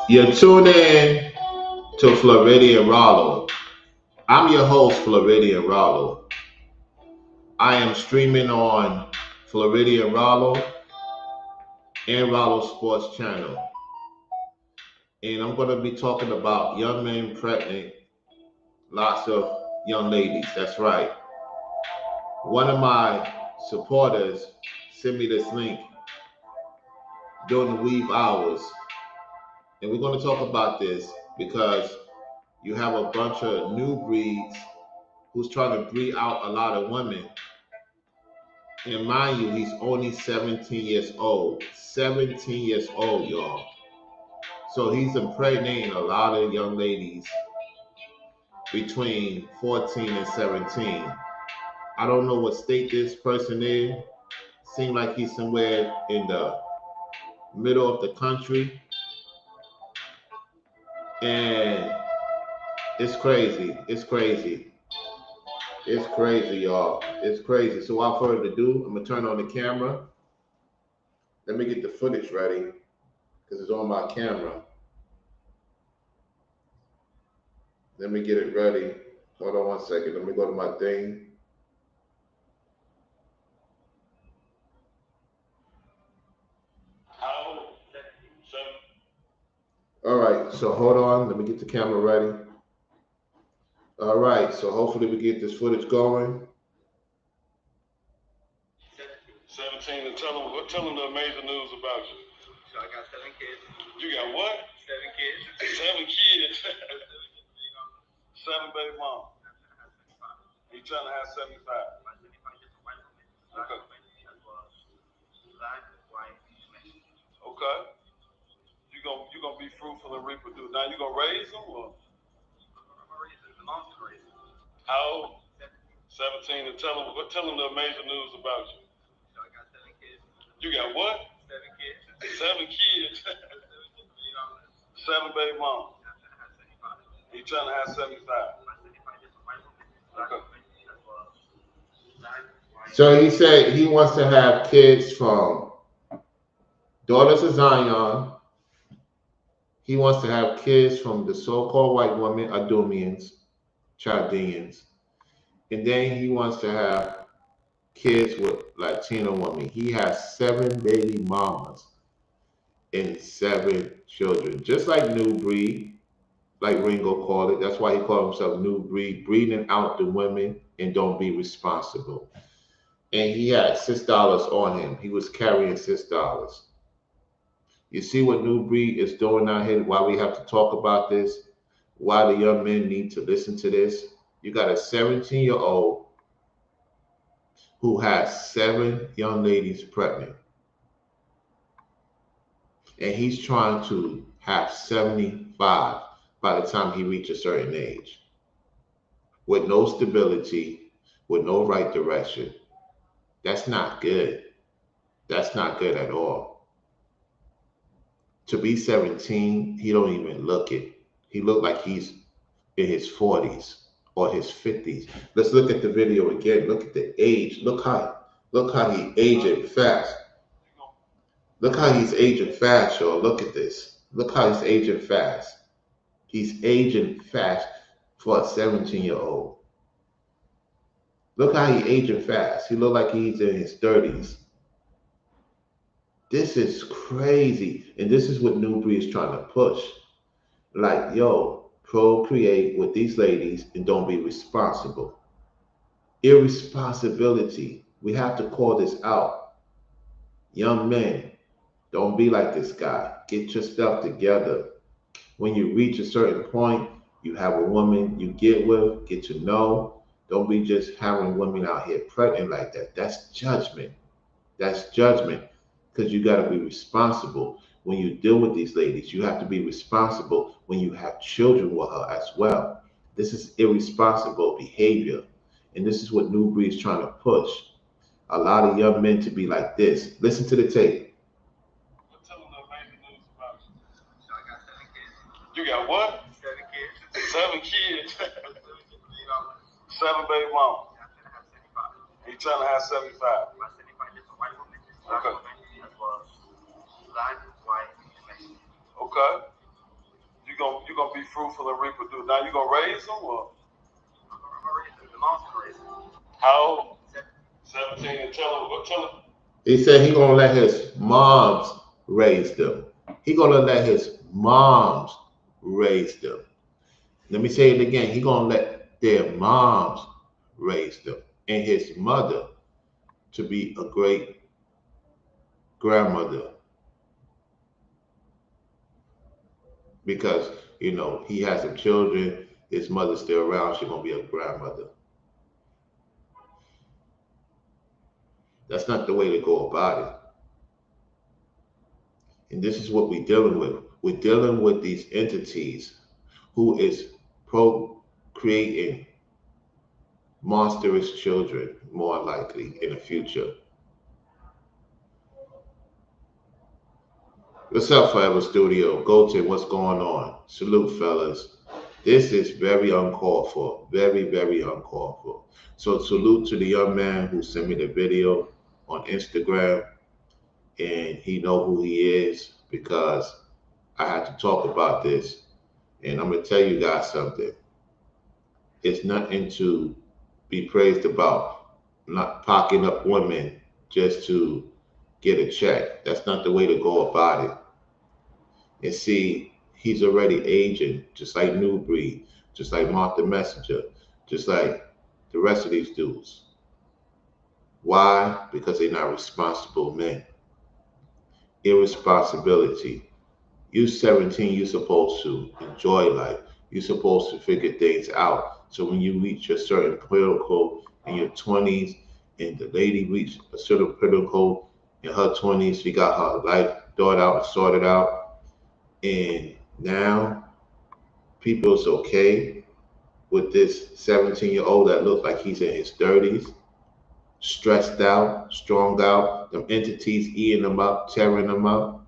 You're tuned in to Floridian Rollo. I'm your host, Floridian Rollo. I am streaming on Floridian Rollo and Rollo Sports Channel. And I'm going to be talking about young men pregnant, lots of young ladies. That's right. One of my supporters sent me this link during the weave hours. And we're going to talk about this because you have a bunch of new breeds who's trying to breed out a lot of women. And mind you, he's only 17 years old. 17 years old, y'all. So he's impregnating a lot of young ladies between 14 and 17. I don't know what state this person is. Seems like he's somewhere in the middle of the country. And it's crazy. It's crazy. It's crazy, y'all. It's crazy. So without further ado, I'm going to turn on the camera. Let me get the footage ready because it's on my camera. Let me get it ready. Hold on one second. Let me go to my thing. All right, so hold on. Let me get the camera ready. All right, so hopefully we get this footage going. 17, and tell them the amazing news about you. So I got 7 kids. You got what? 7 kids. 7 kids. 7 baby mom. You trying to have 75. 75 different white women. Okay. As well as black, white, Mexican. Okay. You gonna be fruitful and reproduce. Now you gonna raise them or? I'm gonna raise them. The mom's gonna raise them. How old? 17. And tell them the amazing news about you. So I got 7 kids. You got what? 7 kids. 7 kids. 7 baby mom. You trying to have 75. 75 different white women. Okay. As well as black, white. So he said he wants to have kids from Daughters of Zion. He wants to have kids from the so-called white women, Adumians, Chaldeans. And then he wants to have kids with Latino women. He has 7 baby mamas and 7 children. Just like New Breed, like Ringo called it. That's why he called himself New Breed, breeding out the women and don't be responsible. And he had $6 on him. He was carrying $6. You see what New Breed is doing out here? Why we have to talk about this? Why the young men need to listen to this? You got a 17-year-old who has 7 young ladies pregnant. And he's trying to have 75 by the time he reaches a certain age. With no stability, with no right direction. That's not good. That's not good at all. To be 17, he don't even look it. He looked like he's in his 40s or his 50s. Let's look at the video again. Look at the age. Look how he aging fast. Look how he's aging fast, y'all. Look at this. Look how he's aging fast. He's aging fast for a 17-year-old. Look how he aging fast. He look like he's in his 30s. This is crazy. And this is what New Breed is trying to push. Like, yo, procreate with these ladies and don't be responsible. Irresponsibility. We have to call this out. Young men, don't be like this guy. Get your stuff together. When you reach a certain point, you have a woman you get with, get to know. Don't be just having women out here pregnant like that. That's judgment. That's judgment. Because you got to be responsible when you deal with these ladies. You have to be responsible when you have children with her as well. This is irresponsible behavior. And this is what New Breed is trying to push. A lot of young men to be like this. Listen to the tape. Tell them the amazing news about you. So I got 7 kids. You got what? 7 kids. 7 kids. 7 baby mom. I'm trying to have 75. You trying to have 75. 75 different white women. Black Okay. women. As well as black, white, Mexican. Okay. Okay. You gonna be fruitful and reproduce. Now you gonna raise them or I'm gonna raise them. The mom's gonna raise them. how old? 17. And tell him. He said he gonna let his moms raise them. He gonna let his moms raise them. Let me say it again. He gonna let their moms raise them, and his mother to be a great grandmother, because he has some children. His mother's still around. She's gonna be a grandmother. That's not the way to go about it. And this is what we're dealing with. We're dealing with these entities who is procreating monstrous children, more likely in the future. What's up, Forever Studio? Goten, what's going on? Salute, fellas. This is very uncalled for. Very, very uncalled for. So salute to the young man who sent me the video on Instagram, and he know who he is because I had to talk about this. And I'm gonna tell you guys something. It's nothing to be praised about, not pocking up women just to get a check. That's not the way to go about it. And see, he's already aging, just like New Breed, just like Mark the Messenger, just like the rest of these dudes. Why? Because they're not responsible men. Irresponsibility. You 17, you're supposed to enjoy life. You're supposed to figure things out. So when you reach a certain pinnacle in your 20s, and the lady reached a certain pinnacle in her 20s, she got her life thought out and sorted out. And now people's okay with this 17-year-old that looks like he's in his 30s, stressed out, strung out, them entities eating them up, tearing them up.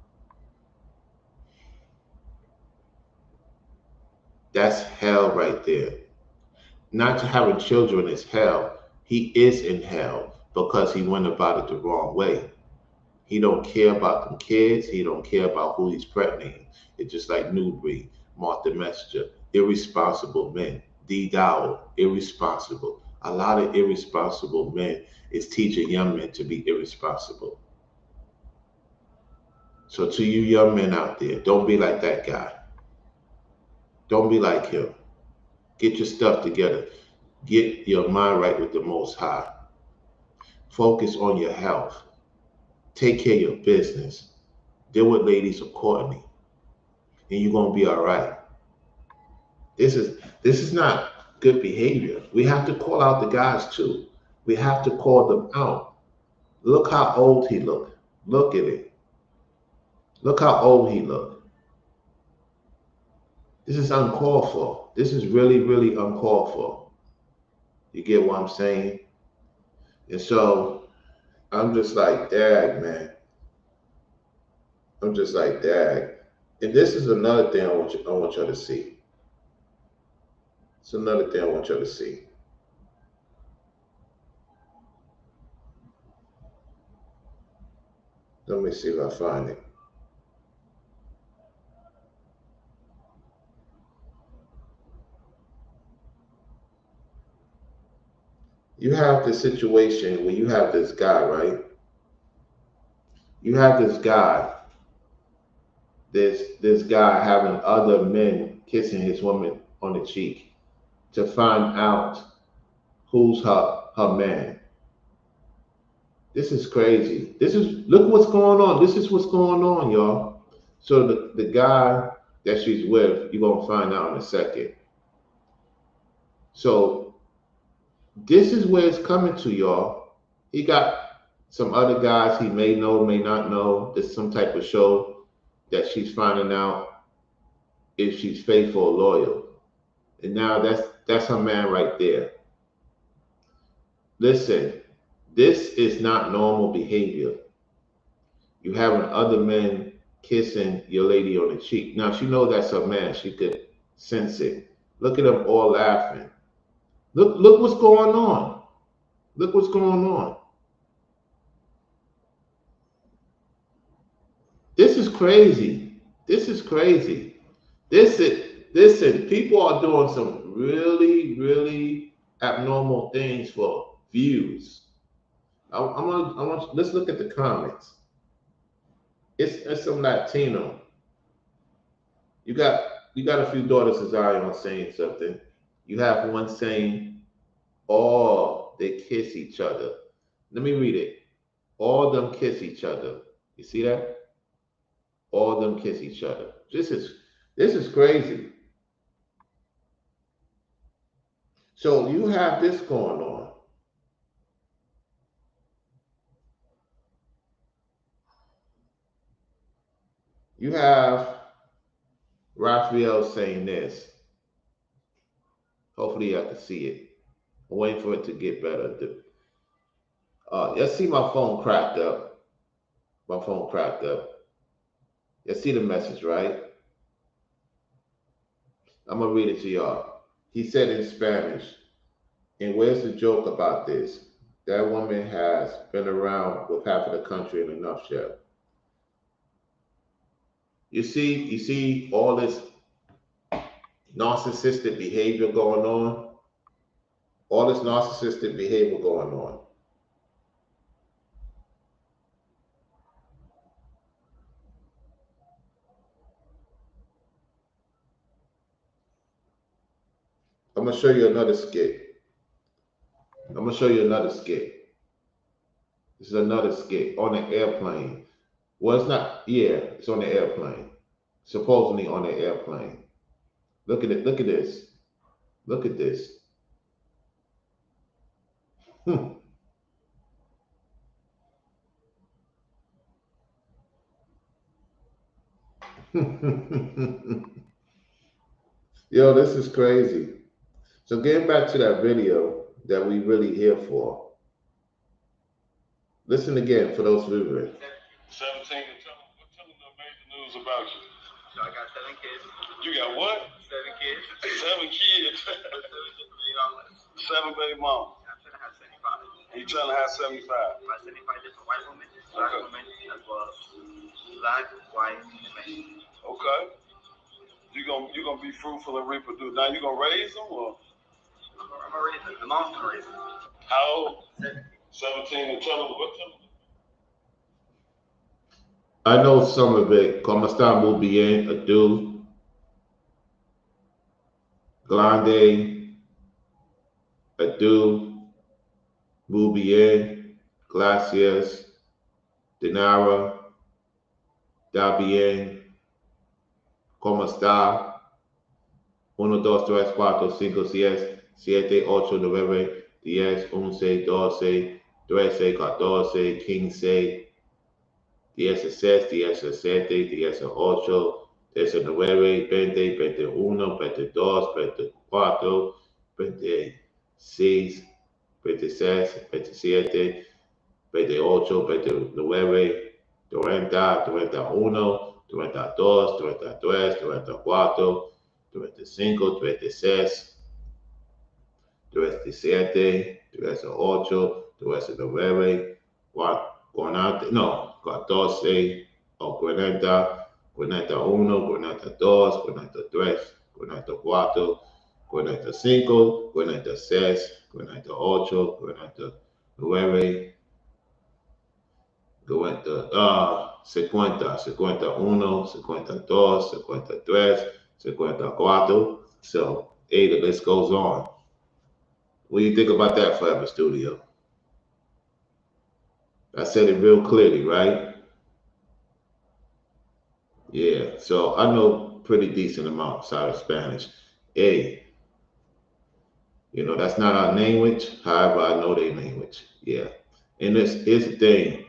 That's hell right there. Not having children is hell. He is in hell because he went about it the wrong way. He don't care about them kids. He don't care about who he's pregnant. It's just like New Breed, Martha Messenger, irresponsible men. D. Dowell, irresponsible. A lot of irresponsible men is teaching young men to be irresponsible. So to you young men out there, don't be like that guy. Don't be like him. Get your stuff together. Get your mind right with the Most High. Focus on your health. Take care of your business. Deal with ladies accordingly, and you're gonna be all right. This is not good behavior. We have to call out the guys too. We have to call them out. Look how old he looked. Look at it. Look how old he looked. This is uncalled for. This is really, really uncalled for. You get what I'm saying? And so I'm just like, dag, man. I'm just like, dag. And this is another thing I want y'all to see. It's another thing I want y'all to see. Let me see if I find it. You have this situation where you have this guy, right? You have this guy having other men kissing his woman on the cheek to find out who's her man. This is crazy. Look what's going on. This is what's going on, y'all. So the guy that she's with, you're gonna find out in a second. So this is where it's coming to, y'all. He got some other guys he may know, may not know. There's some type of show that she's finding out if she's faithful or loyal. And now that's her man right there. Listen, this is not normal behavior. You having other men kissing your lady on the cheek. Now she know that's her man. She could sense it. Look at them all laughing. Look what's going on. Look what's going on. This is crazy. This is crazy. Listen, people are doing some really, really abnormal things for views. Let's look at the comments. It's some Latino. You got you got a few daughters of Zion saying something. You have one saying, "Oh, they kiss each other." Let me read it. All them kiss each other. You see that? All them kiss each other. This is crazy. So you have this going on. You have Raphael saying this. Hopefully, I can see it. I'm waiting for it to get better. You see my phone cracked up. My phone cracked up. You see the message, right? I'm gonna read it to y'all. He said in Spanish, and where's the joke about this? That woman has been around with half of the country in a nutshell. You see all this narcissistic behavior going on. All this narcissistic behavior going on. I'm gonna show you another skit. I'm gonna show you another skit. This is another skit on an airplane. Well, it's not. Yeah, it's on the airplane. Supposedly on the airplane. Look at it. Look at this. Look at this. Yo, this is crazy. So getting back to that video that we really here for. Listen again for those viewers. 17 and tell them the major news about you. So I got 7 kids. You got what? 7 kids. 7 kids. Seven baby mom. I'm trying to have 75. You trying to have 75. About 75 different white women, black women, as well as black, white, and Mexican. Okay. You gonna be fruitful and reproduce. Now you gonna raise them or? I'm gonna raise them. The mom's gonna raise them. How old? 17. 17 and tell them what tell them. I know some of it. Como está muy bien, Adu, Glande, Adu, muy bien, gracias, Dinara, da bien, como está, 1, 2, 3, 4, 5, 6, 7, 8, 9, 10, 11, 12, 13, 14, 15, 16, 17, 18, 19, 20, 21, 22, 24, 26, 26, 27, 28, 29, 30, 31, 32, 33, 34, 35, 36, 37, 38, 39, 40, no, 14, o 40, 41, 42, 43, 44, 45, 46, 48, 49, 50, 51, 52, 53, 54. So, hey, the list goes on. What do you think about that, Forever Studio? I said it real clearly, right? Yeah, so I know pretty decent amount outside of Spanish. Hey, that's not our language. However, I know their language. Yeah. And this is the thing.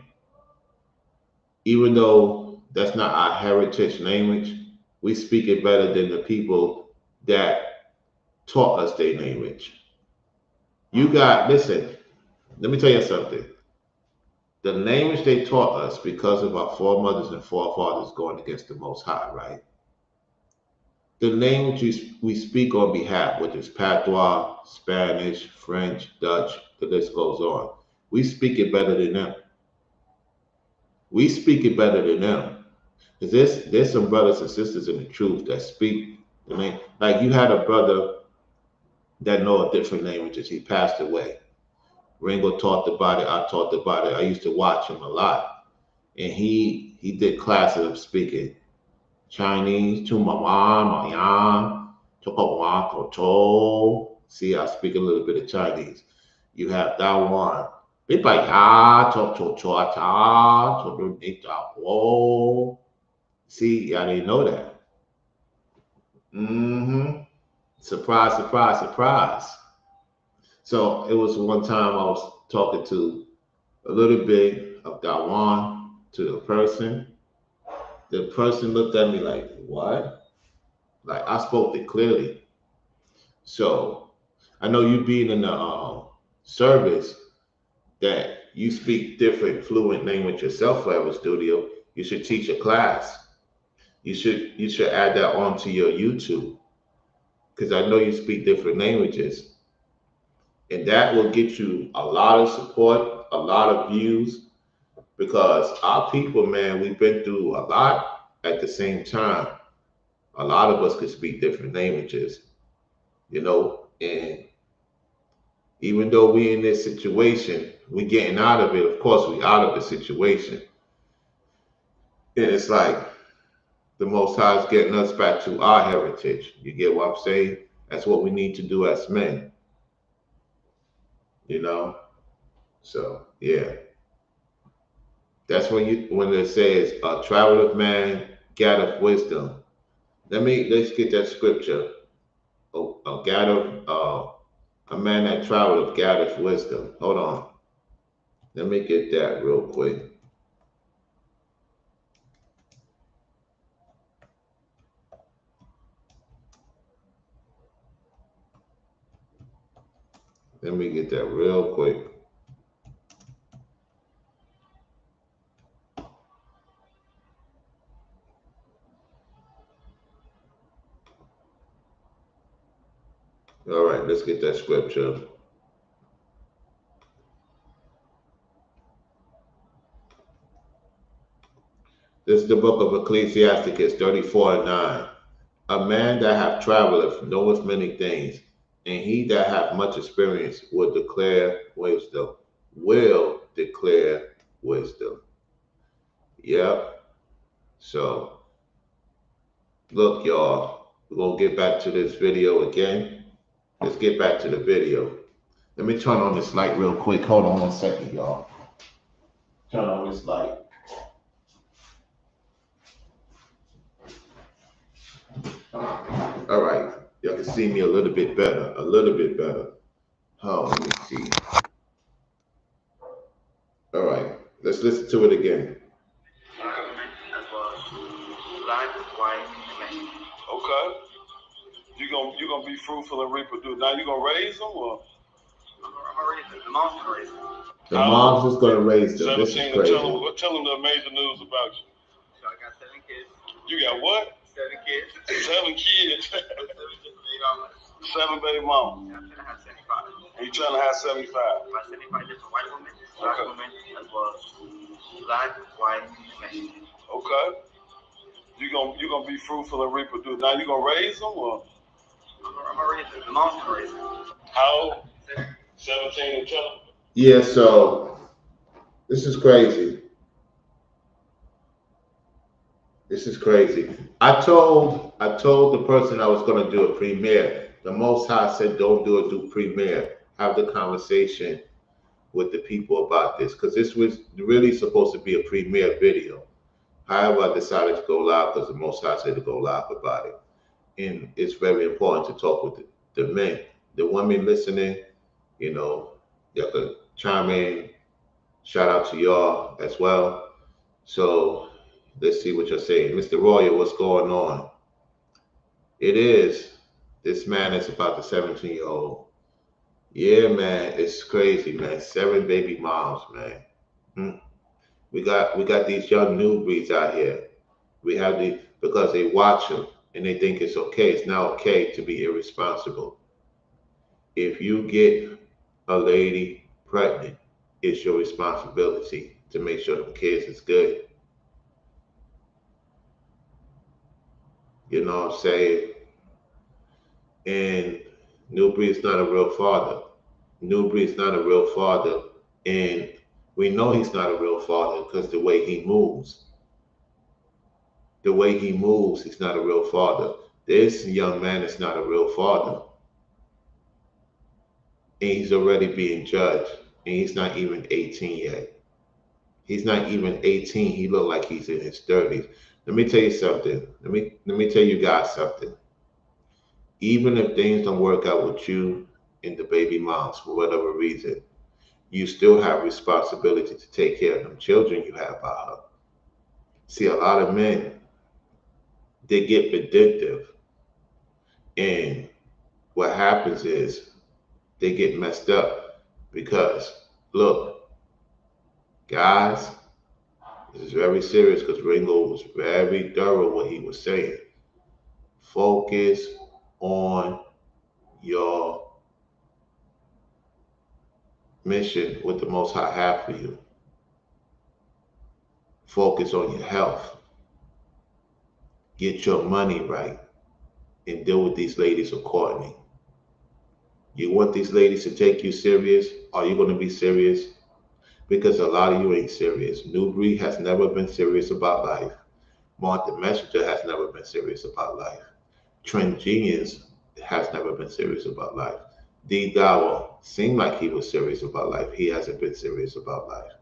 Even though that's not our heritage language, we speak it better than the people that taught us their language. Listen, let me tell you something. The language they taught us because of our foremothers and forefathers going against the Most High, right? The language we speak on behalf, which is Patois, Spanish, French, Dutch, the list goes on. We speak it better than them. We speak it better than them. Because there's some brothers and sisters in the truth that speak the name. Like you had a brother that know a different languages. He passed away. Ringo talked about it. I talked about it. I used to watch him a lot, and he did classes of speaking Chinese to my mom, my yan, to to. See, I speak a little bit of Chinese. You have that one. Bipaya, to cha, to do. See, I didn't know that. Mm-hmm. Surprise, surprise, surprise. So it was one time I was talking to a little bit of Dawan to the person. The person looked at me like, what? Like I spoke it clearly. So I know you being in the service that you speak different fluent language yourself, Forever Studio. You should teach a class. You should add that onto your YouTube because I know you speak different languages, and that will get you a lot of support, a lot of views. Because our people, man, we've been through a lot at the same time. A lot of us could speak different languages, and even though we in this situation, we getting out of it. Of course, we out of the situation, and it's like the Most High is getting us back to our heritage. You get what I'm saying? That's what we need to do as men, you know. So yeah, that's when it says, "A traveleth man gathereth wisdom." Let's get that scripture. A man that traveleth gathereth wisdom. Hold on, let me get that real quick. Let me get that real quick. All right, let's get that scripture. This is the book of Ecclesiasticus 34:9. A man that hath travelleth knoweth many things, and he that hath much experience will declare wisdom. Will declare wisdom. Yep. So, look, y'all, we're going to get back to this video again. Let's get back to the video. Let me turn on this light real quick. Hold on 1 second, y'all. Turn on this light. All right. Y'all can see me a little bit better. A little bit better. Oh, let me see. All right. Let's listen to it again. As well as black, white, and Okay. You gonna be fruitful and reproduce. Now you gonna raise them or? I'm already the mom's gonna raise them. The mom's is going to raise them. This is 17. crazy. Tell them the amazing news about you. So I got 7 kids. You got what? 7 kids. 7 kids. 7 baby mamas. 7 baby mamas. I'm trying to have 75. And you trying to have 75. My 75 different white women, black women, as well as black, white, and Mexican. Okay. You gonna be fruitful and reproduce. Now you gonna raise them or? I'm already the mom's gonna raise them. How? 17 and 10. Yeah, so this is crazy. This is crazy. I told the person I was going to do a premiere. The Most High said, "Don't do premiere. Have the conversation with the people about this, because this was really supposed to be a premiere video. However, I decided to go live because the Most High said to go live about it, and it's very important to talk with the men, the women listening. Y'all could chime in. Shout out to y'all as well. So let's see what you're saying. Mr. Royal, what's going on? It is. This man is about the 17-year-old. Yeah, man, it's crazy, man. 7 baby moms, man. Hmm. We got these young newbies out here. We have the because they watch them and they think it's okay. It's now okay to be irresponsible. If you get a lady pregnant, it's your responsibility to make sure the kids is good. You know what I'm saying? And New Breed's not a real father. New Breed's not a real father. And we know he's not a real father because the way he moves. The way he moves, he's not a real father. This young man is not a real father. And he's already being judged. And he's not even 18 yet. He's not even 18. He look like he's in his 30s. Let me tell you something. Let me tell you guys something. Even if things don't work out with you and the baby moms for whatever reason, you still have responsibility to take care of them children you have by her. See, a lot of men, they get vindictive, and what happens is they get messed up because, look, guys, this is very serious because Ringo was very thorough what he was saying. Focus on your mission, what the Most High have for you. Focus on your health. Get your money right and deal with these ladies accordingly. You want these ladies to take you serious? Are you going to be serious? Because a lot of you ain't serious. New Breed has never been serious about life. Martha Messenger has never been serious about life. Trent Genius has never been serious about life. D. Dowell seemed like he was serious about life. He hasn't been serious about life.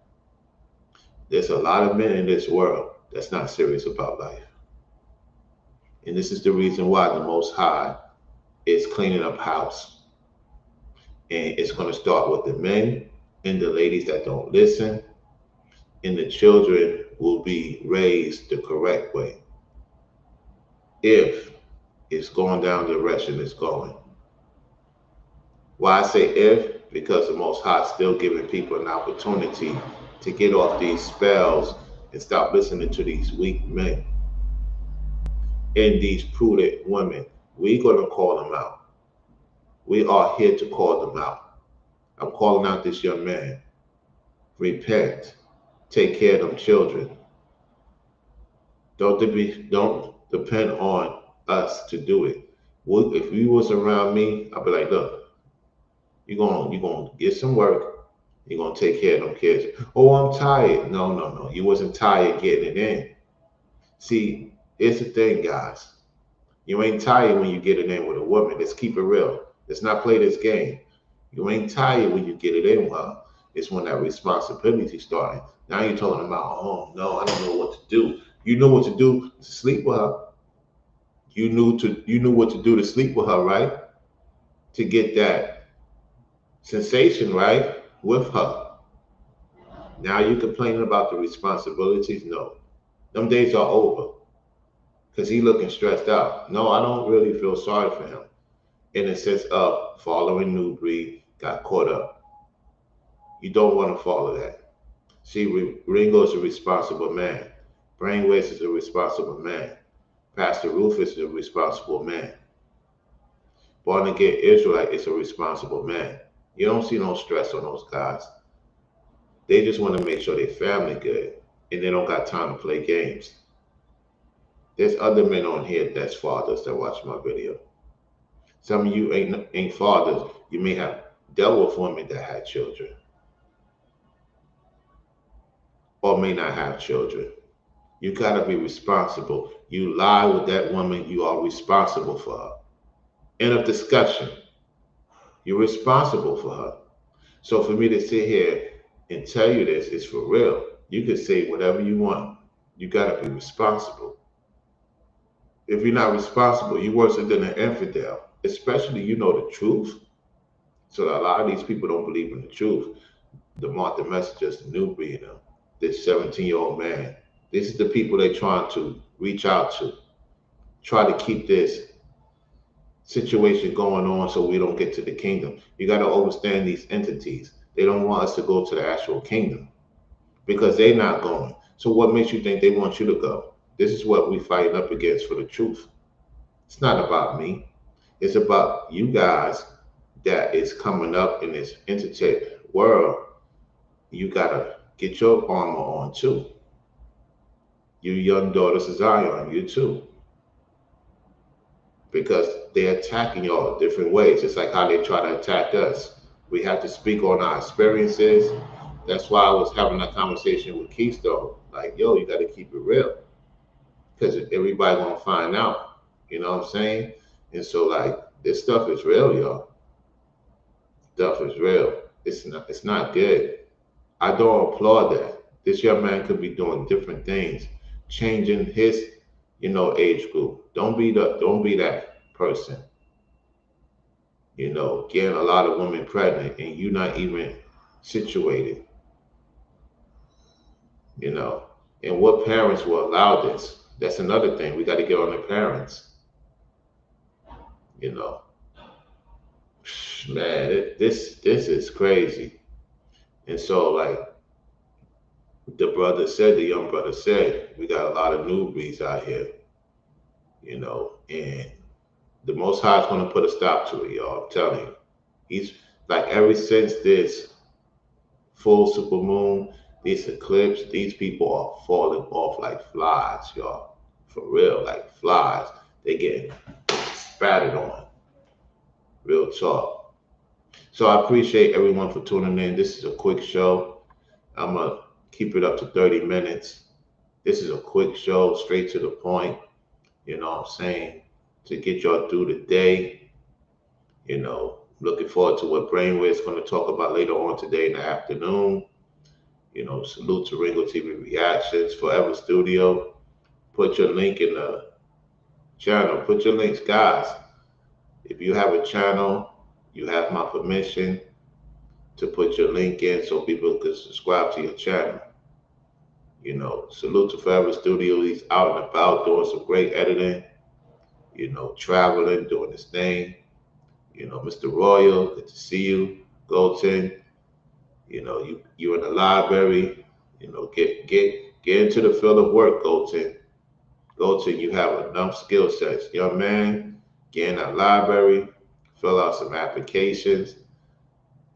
There's a lot of men in this world that's not serious about life. And this is the reason why the Most High is cleaning up house. And it's going to start with the men and the ladies that don't listen, and the children will be raised the correct way if it's going down the direction it's going. Why I say if? Because the Most High is still giving people an opportunity to get off these spells and stop listening to these weak men and these prudent women. We're going to call them out. We are here to call them out. I'm calling out this young man. Repent. Take care of them children. Don't depend on us to do it. If you was around me, I'd be like, look, you're gonna get some work. You're gonna take care of them kids. Oh, I'm tired. No, no, no. You wasn't tired getting it in. See, it's the thing, guys. You ain't tired when you get it in with a woman. Let's keep it real. Let's not play this game. You ain't tired when you get it in with her. It's when that responsibility starting. Now you're talking about, oh no, I don't know what to do. You know what to do to sleep with her. You knew what to do to sleep with her, right? To get that sensation, right? With her. Now you complaining about the responsibilities? No. Them days are over. Because he looking stressed out. No, I don't really feel sorry for him. In the sense of following New Breed, got caught up. You don't want to follow that. See, Ringo is a responsible man. Brainwaves is a responsible man. Pastor Rufus is a responsible man. Born again Israelite is a responsible man. You don't see no stress on those guys. They just want to make sure their family good, and they don't got time to play games. There's other men on here that's fathers that watch my video. Some of you ain't fathers. You may have dealt with women that had children, or may not have children. You gotta be responsible. You lie with that woman, you are responsible for her. End of discussion. You're responsible for her. So for me to sit here and tell you this is for real. You can say whatever you want. You gotta be responsible. If you're not responsible, you're worse than an infidel. Especially you know the truth. So a lot of these people don't believe in the truth. The Martha Messengers, the New Breed, this 17-year-old man. This is the people they're trying to reach out to. Try to keep this situation going on so we don't get to the kingdom. You got to understand these entities. They don't want us to go to the actual kingdom because they're not going. So what makes you think they want you to go? This is what we're fighting up against for the truth. It's not about me. It's about you guys that is coming up in this internet world. You got to get your armor on too. You young daughters of Zion, you too. because they're attacking y'all different ways. It's like how they try to attack us. We have to speak on our experiences. That's why I was having that conversation with Keystone. Like, yo, you got to keep it real because everybody gonna find out. You know what I'm saying? And so, like, this stuff is real, y'all. Stuff is real. It's not. It's not good. I don't applaud that. This young man could be doing different things, changing his, age group. Don't be that person. Getting a lot of women pregnant and you not even situated. You know, and what parents will allow this? That's another thing. We got to get on the parents. You know, man, this is crazy. And so, like the young brother said, we got a lot of newbies out here. And the Most High is going to put a stop to it, y'all. I'm telling you. He's like ever since this full super moon, this eclipse, these people are falling off like flies, y'all. For real, like flies. They getting spattered on. Real talk. So I appreciate everyone for tuning in. This is a quick show. I'm gonna keep it up to 30 minutes. This is a quick show, straight to the point. You know what I'm saying? To get y'all through the day. Looking forward to what Brainwave is going to talk about later on today in the afternoon. Salute to Ringo TV Reactions, Forever Studio. Put your link in the channel. Put your links, guys. If you have a channel, you have my permission to put your link in so people can subscribe to your channel. Salute to Forever Studio. He's out and about doing some great editing, traveling, doing his thing. Mr. Royal, good to see you. Goldton, you're in the library. Get into the field of work, Goldton. Goldton, you have enough skill sets. Young man, get in that library, fill out some applications,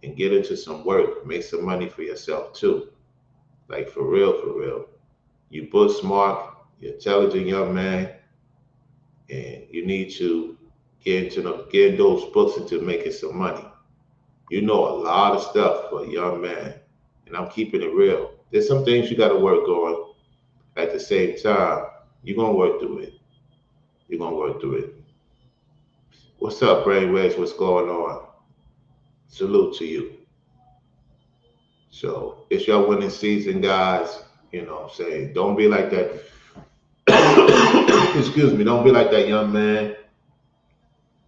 and get into some work. Make some money for yourself too. Like for real, for real. You book smart, you're intelligent young man, and you need to get those books into making some money. You know a lot of stuff for a young man, and I'm keeping it real. There's some things you got to work on. At the same time, you're gonna work through it. You're gonna work through it. What's up, Brainwaves? What's going on? Salute to you. So it's your winning season, guys. You know what I'm saying? Don't be like that. Excuse me. Don't be like that young man.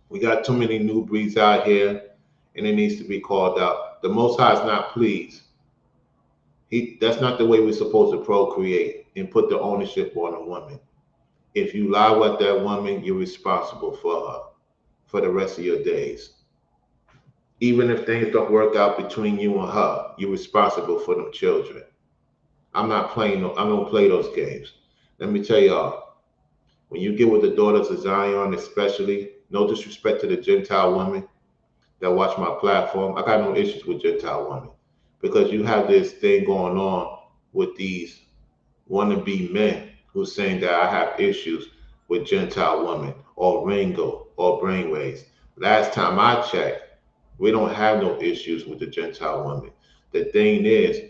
We got too many new breeds out here, and it needs to be called out. The Most High is not pleased. That's not the way we're supposed to procreate and put the ownership on a woman. If you lie with that woman, you're responsible for her for the rest of your days. Even if things don't work out between you and her, you're responsible for them children. I'm not playing. I don't play those games. Let me tell y'all, when you get with the daughters of Zion, especially, no disrespect to the Gentile women that watch my platform, I got no issues with Gentile women because you have this thing going on with these wannabe men who's saying that I have issues with Gentile women or Ringo or Brainwaves. Last time I checked, we don't have no issues with the Gentile women. The thing is,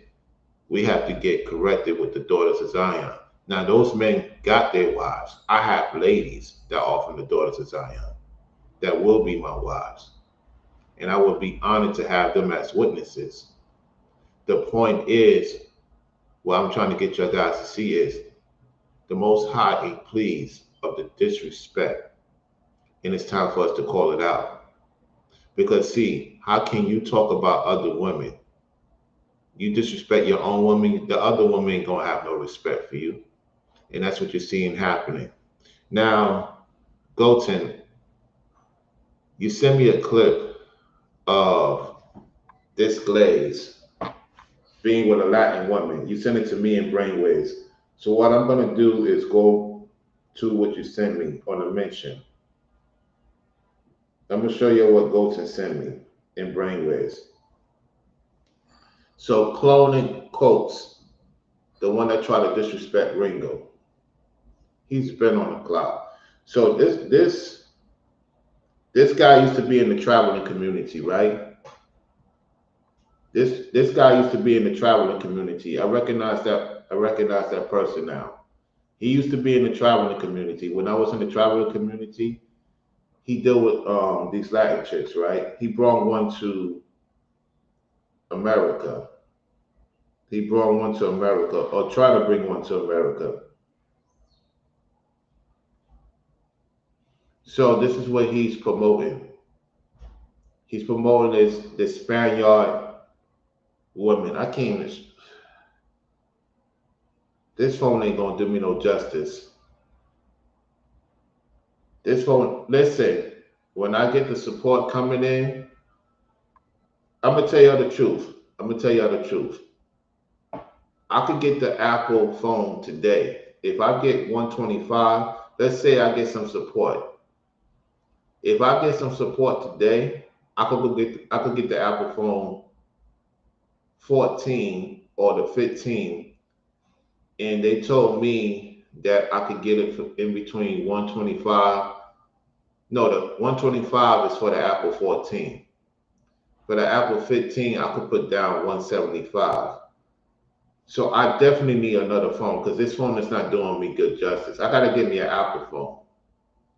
we have to get corrected with the daughters of Zion. Now, those men got their wives. I have ladies that are from the daughters of Zion that will be my wives. And I would be honored to have them as witnesses. The point is, what I'm trying to get you guys to see is the Most High ain't pleased of the disrespect. And it's time for us to call it out. Because, see, how can you talk about other women? You disrespect your own woman, the other woman ain't going to have no respect for you. And that's what you're seeing happening. Now, Goten, you sent me a clip of this glaze being with a Latin woman. You sent it to me in Brainwaves. So what I'm going to do is go to what you sent me on a mention. I'm going to show you what Goten sent me in Brainwaves. So cloning quotes, the one that tried to disrespect Ringo. He's been on the clock. So this This guy used to be in the traveling community, right? This guy used to be in the traveling community. I recognize that. I recognize that person now. He used to be in the traveling community. When I was in the traveling community, he dealt with these Latin chicks, right? He brought one to America. He brought one to America, or tried to bring one to America. So this is what he's promoting. He's promoting this Spaniard woman. I can't even. This phone ain't gonna do me no justice. This phone. Listen, when I get the support coming in, I'm gonna tell y'all the truth. I'm gonna tell y'all the truth. I could get the Apple phone today. If I get 125, let's say I get some support. If I get some support today, I could get the Apple phone 14 or the 15, and they told me that I could get it for in between 125. No, the 125 is for the Apple 14. For the Apple 15, I could put down 175. So I definitely need another phone because this phone is not doing me good justice. I gotta get me an Apple phone.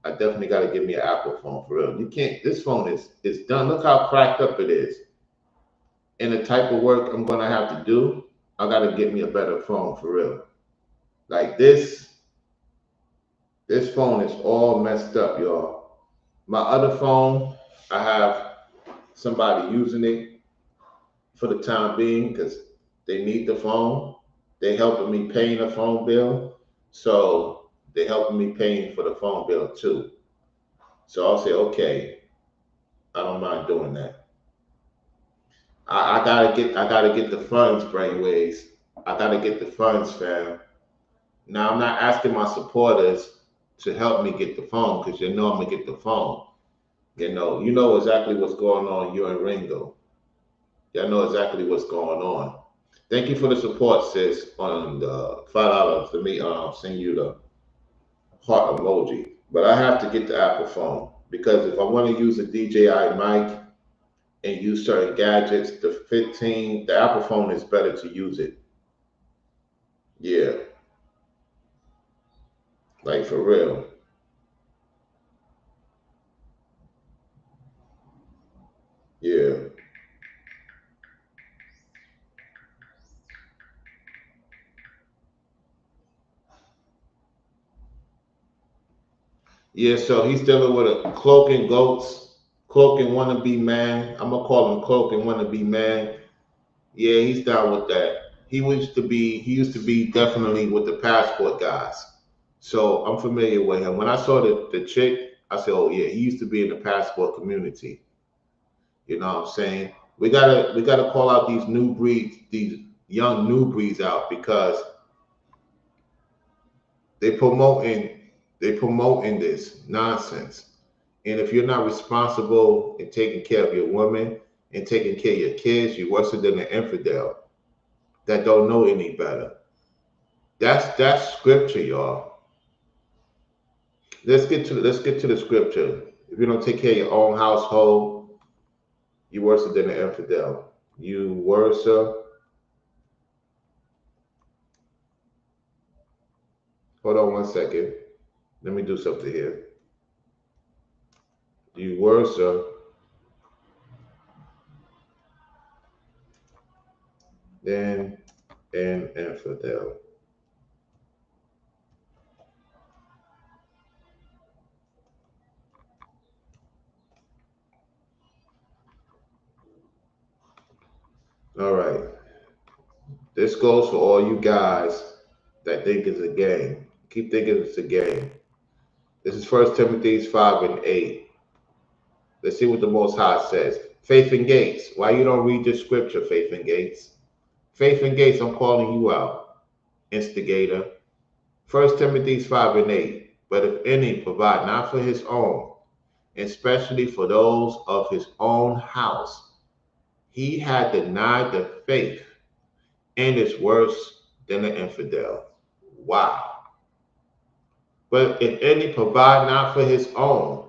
I definitely gotta get me an Apple phone for real. You can't. This phone is done. Look how cracked up it is. And the type of work I'm gonna have to do, I gotta get me a better phone for real. Like this phone is all messed up, y'all. My other phone, I have somebody using it for the time being because they need the phone. They helping me paying the phone bill, so they helping me paying for the phone bill too. So I'll say, okay, I don't mind doing that. I gotta get the funds, brainwaves. I gotta get the funds, fam. Now I'm not asking my supporters to help me get the phone because you know I'm gonna get the phone. You know exactly what's going on. You and Ringo. Y'all know exactly what's going on. Thank you for the support, sis. On the $5 for me, send you the heart emoji. But I have to get the Apple phone because if I want to use a DJI mic and use certain gadgets, the 15, the Apple phone is better to use it. Yeah, like for real. Yeah. Yeah, so he's dealing with a cloak and goats, cloak and wannabe man. I'm gonna call him cloak and wannabe man. Yeah, he's down with that. He used to be definitely with the passport guys. So I'm familiar with him. When I saw the chick, I said, oh yeah, he used to be in the passport community. You know what I'm saying? We gotta call out these new breeds, these young new breeds out because they promoting they promoting this nonsense. And if you're not responsible in taking care of your woman and taking care of your kids, you're worse than an infidel that don't know any better. That's scripture, y'all. Let's get to the scripture. If you don't take care of your own household, you're worse than an infidel. You worse. Hold on 1 second. Let me do something here. You worse than an infidel. All right. This goes for all you guys that think it's a game. Keep thinking it's a game. This is First Timothy 5:8. Let's see what the Most High says. Faith and Gates. Why you don't read this scripture, Faith and Gates? Faith and Gates, I'm calling you out, instigator. First Timothy 5:8. But if any provide not for his own, especially for those of his own house, he had denied the faith and is worse than an infidel. Wow. But if any provide not for his own,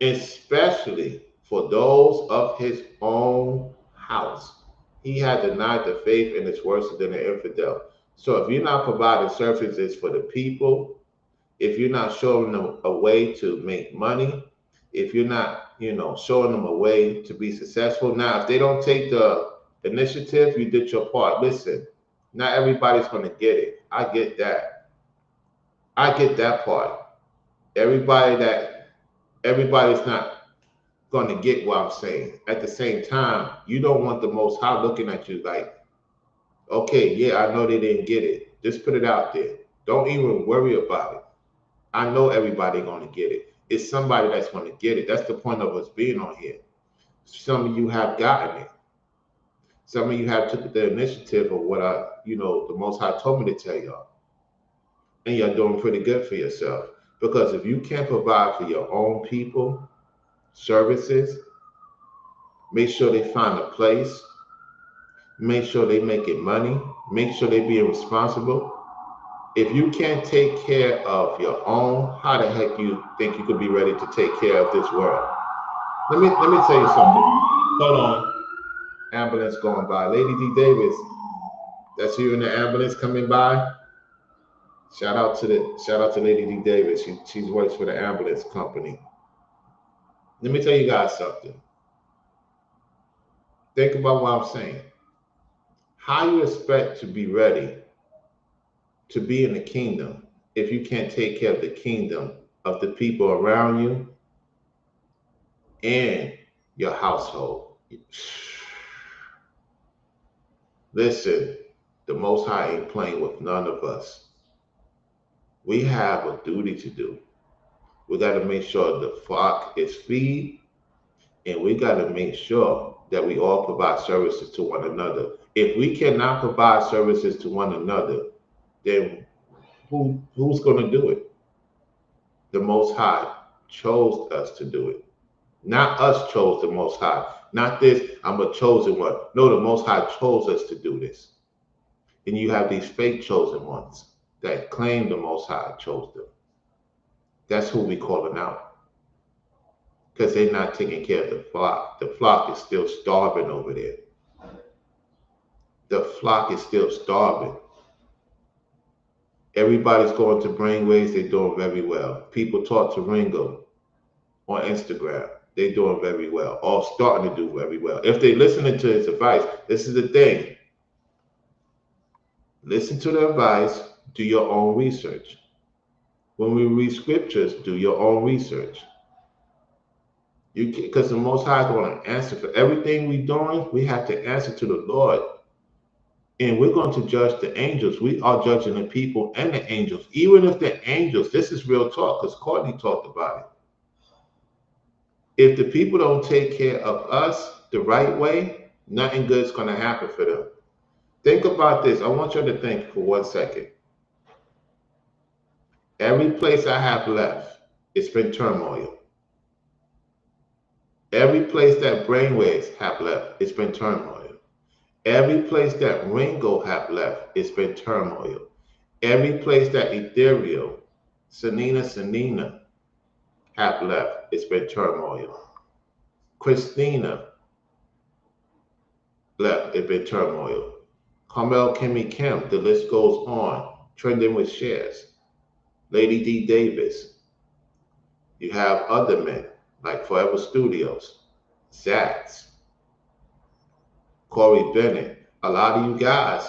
especially for those of his own house. He had denied the faith and is worse than an infidel. So if you're not providing services for the people, if you're not showing them a way to make money, if you're not, showing them a way to be successful. Now, if they don't take the initiative, you did your part. Listen, not everybody's going to get it. I get that. I get that part. Everybody's not going to get what I'm saying. At the same time, you don't want the Most High looking at you like, okay, yeah, I know they didn't get it. Just put it out there. Don't even worry about it. I know everybody going to get it. It's somebody that's going to get it. That's the point of us being on here. Some of you have gotten it. Some of you have took the initiative of what the Most High told me to tell y'all. And you're doing pretty good for yourself. Because if you can't provide for your own people services, make sure they find a place, make sure they making money, make sure they being responsible. If you can't take care of your own, how the heck you think you could be ready to take care of this world? Let me tell you something. Hold on. Ambulance going by. Lady D Davis, that's you in the ambulance coming by. Shout out to Lady D Davis. She works for the ambulance company. Let me tell you guys something. Think about what I'm saying. How you expect to be ready to be in the kingdom if you can't take care of the kingdom of the people around you and your household? Listen, the Most High ain't playing with none of us. We have a duty to do. We got to make sure the flock is fed, and we got to make sure that we all provide services to one another. If we cannot provide services to one another, then who's going to do it? The Most High chose us to do it. Not us chose the Most High. Not this, I'm a chosen one. No, the Most High chose us to do this. And you have these fake chosen ones that claim the Most High chose them. That's who we calling out. Because they're not taking care of the flock. The flock is still starving over there. The flock is still starving. Everybody's going to brainwaves. They're doing very well. People talk to Ringo on Instagram. They're doing very well. All starting to do very well. If they're listening to his advice, this is the thing. Listen to the advice. Do your own research. When we read scriptures, do your own research. Because the Most High is going to answer for everything we're doing. We have to answer to the Lord. And we're going to judge the angels. We are judging the people and the angels. Even if the angels, this is real talk, because Courtney talked about it. If the people don't take care of us the right way, nothing good is going to happen for them. Think about this. I want you to think for 1 second. Every place I have left, it's been turmoil. Every place that brainwaves have left, it's been turmoil. Every place that Ringo have left, it's been turmoil. Every place that Ethereal, Sanina have left, it's been turmoil. Christina left, it's been turmoil. Carmel Kimmy Kim, the list goes on, trending with shares. Lady D Davis. You have other men like Forever Studios, Zats, Corey Bennett. A lot of you guys,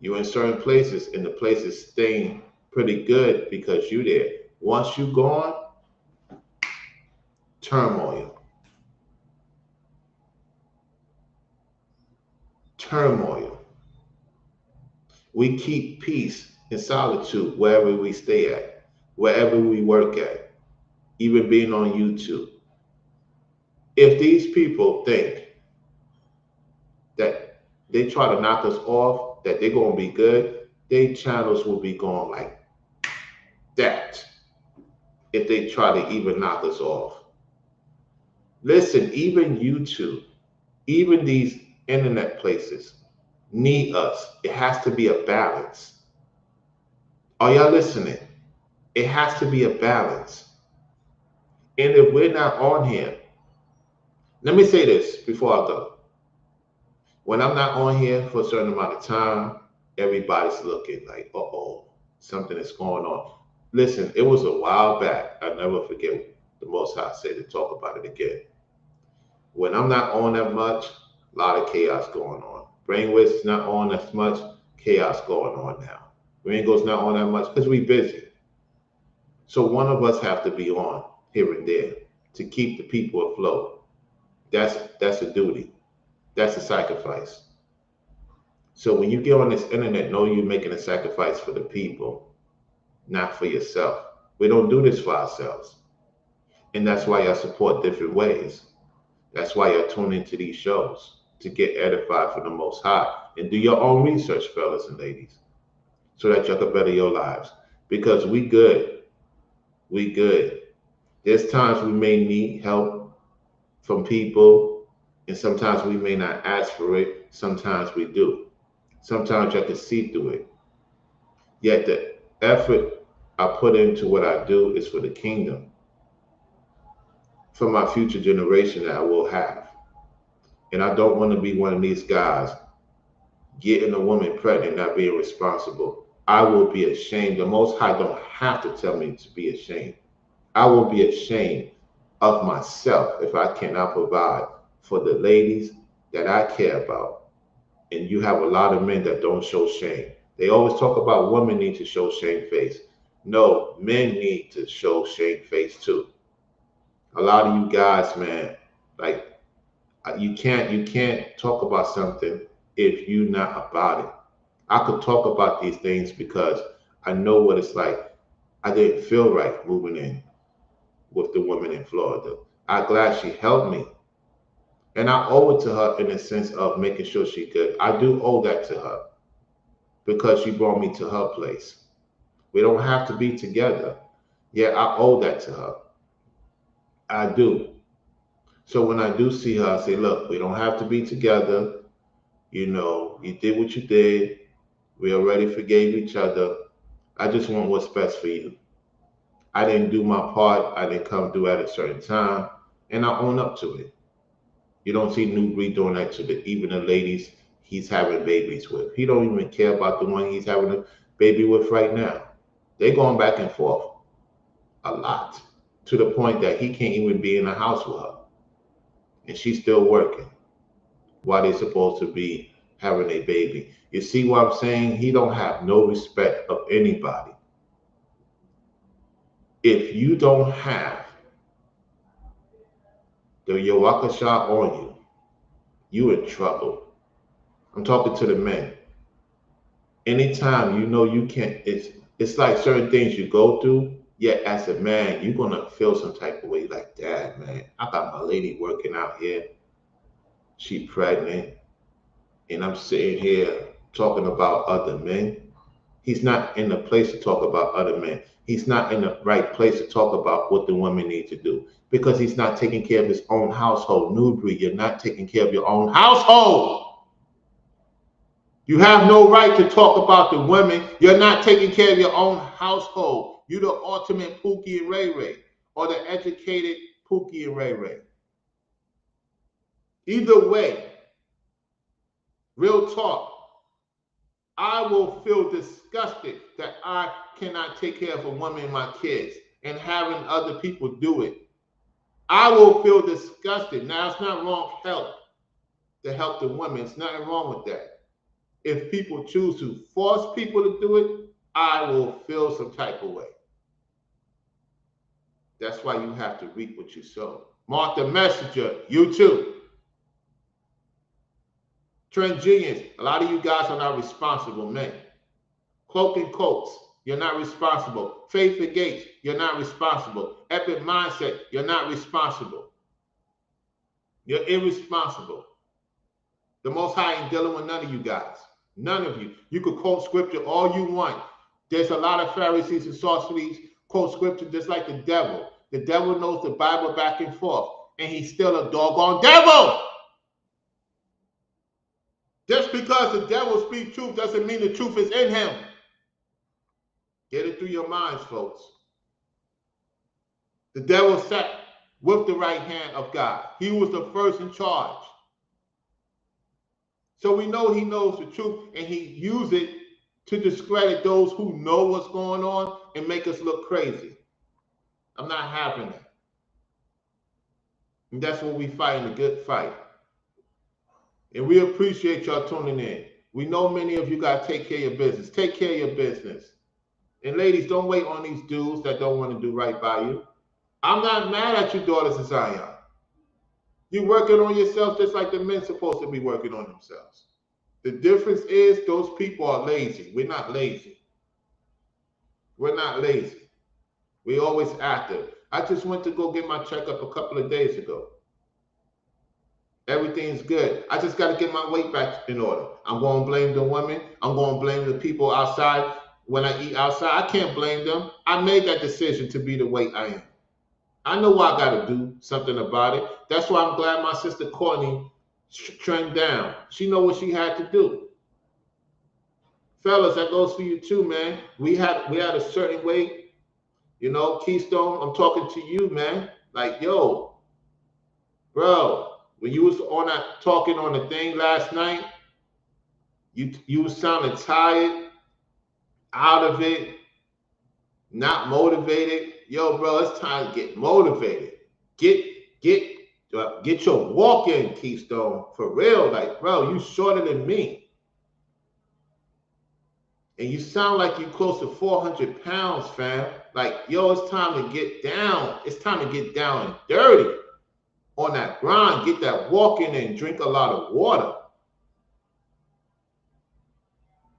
you're in certain places and the place is staying pretty good because you're there. Once you're gone, turmoil. Turmoil. We keep peace and solitude wherever we stay at, wherever we work at, even being on YouTube. If these people think that they try to knock us off, that they're going to be good, their channels will be going like that if they try to even knock us off. Listen, even YouTube, even these internet places need us. It has to be a balance. Are y'all listening? It has to be a balance. And if we're not on here, let me say this before I go. When I'm not on here for a certain amount of time, everybody's looking like, uh-oh, something is going on. Listen, it was a while back. I'll never forget the Most High said to talk about it again. When I'm not on that much, a lot of chaos going on. Brainwaves is not on as much, chaos going on now. Ringo's not on that much because we busy. So one of us have to be on here and there to keep the people afloat. That's a duty. That's a sacrifice. So when you get on this internet, know you're making a sacrifice for the people, not for yourself. We don't do this for ourselves. And that's why I support different ways. That's why I tune into these shows to get edified from the Most High. And do your own research, fellas and ladies, so that y'all can better your lives. Because we good. We good. There's times we may need help from people, and sometimes we may not ask for it. Sometimes we do. Sometimes I can see through it. Yet the effort I put into what I do is for the kingdom, for my future generation that I will have. And I don't want to be one of these guys getting a woman pregnant, not being responsible. I will be ashamed. The Most High don't have to tell me to be ashamed. I will be ashamed of myself if I cannot provide for the ladies that I care about. And you have a lot of men that don't show shame. They always talk about women need to show shame face. No, men need to show shame face too. A lot of you guys, man, like you can't talk about something if you're not about it. I could talk about these things because I know what it's like. I didn't feel right moving in with the woman in Florida. I'm glad she helped me. And I owe it to her in the sense of making sure she good. I do owe that to her because she brought me to her place. We don't have to be together. Yeah, I owe that to her. I do. So when I do see her, I say, look, we don't have to be together. You know, you did what you did. We already forgave each other. I just want what's best for you. I didn't do my part. I didn't come through at a certain time. And I own up to it. You don't see New Breed doing that to even the ladies he's having babies with. He don't even care about the one he's having a baby with right now. They're going back and forth a lot to the point that he can't even be in the house with her. And she's still working while they're supposed to be having a baby. You see what I'm saying? He don't have no respect of anybody. If you don't have the Yawakasha on you, you in trouble. I'm talking to the men. Anytime you know you can't, it's like certain things you go through. Yet as a man, you're gonna feel some type of way. Like, Dad, man, I got my lady working out here. She pregnant, and I'm sitting here talking about other men. He's not in the place to talk about other men. He's not in the right place to talk about what the women need to do because he's not taking care of his own household. Newbury, you're not taking care of your own household. You have no right to talk about the women. You're not taking care of your own household. You're the ultimate Pookie and Ray Ray or the educated Pookie and Ray Ray. Either way, real talk, I will feel disgusted that I cannot take care of a woman and my kids and having other people do it. I will feel disgusted. Now, it's not wrong to help the women. It's nothing wrong with that. If people choose to force people to do it, I will feel some type of way. That's why you have to reap what you sow. Mark the Messenger, you too. Trend Genius, a lot of you guys are not responsible men. Cloak and Coats, you're not responsible. Faith and Gates, you're not responsible. Epic Mindset, you're not responsible. You're irresponsible. The Most High ain't dealing with none of you guys. None of you. You could quote scripture all you want. There's a lot of Pharisees and sorceries quote scripture just like the devil. The devil knows the Bible back and forth, and he's still a doggone devil. Just because the devil speaks truth doesn't mean the truth is in him. Get it through your minds, folks. The devil sat with the right hand of God. He was the first in charge. So we know he knows the truth, and he used it to discredit those who know what's going on and make us look crazy. I'm not having it. And that's what we fight in a good fight. And we appreciate y'all tuning in. We know many of you got to take care of your business. Take care of your business. And ladies, don't wait on these dudes that don't want to do right by you. I'm not mad at you, daughters of Zion. You're working on yourself just like the men supposed to be working on themselves. The difference is those people are lazy. We're not lazy. We're not lazy. We're always active. I just went to go get my checkup a couple of days ago. Everything's good. I just got to get my weight back in order. I'm going to blame the women. I'm going to blame the people outside. When I eat outside, I can't blame them. I made that decision to be the weight I am. I know what I got to do something about it. That's why I'm glad my sister Courtney trimmed down. She know what she had to do. Fellas, that goes for you too, man. We had a certain weight. You know, Keystone, I'm talking to you, man. Like, yo, bro, when you was on that talking on the thing last night, you was sounding tired, out of it, not motivated. Yo, bro, it's time to get motivated. Get your walk in, Keystone, for real. Like, bro, you shorter than me. And you sound like you close to 400 pounds, fam. Like, yo, it's time to get down. It's time to get down and dirty on that grind. Get that walk in and drink a lot of water.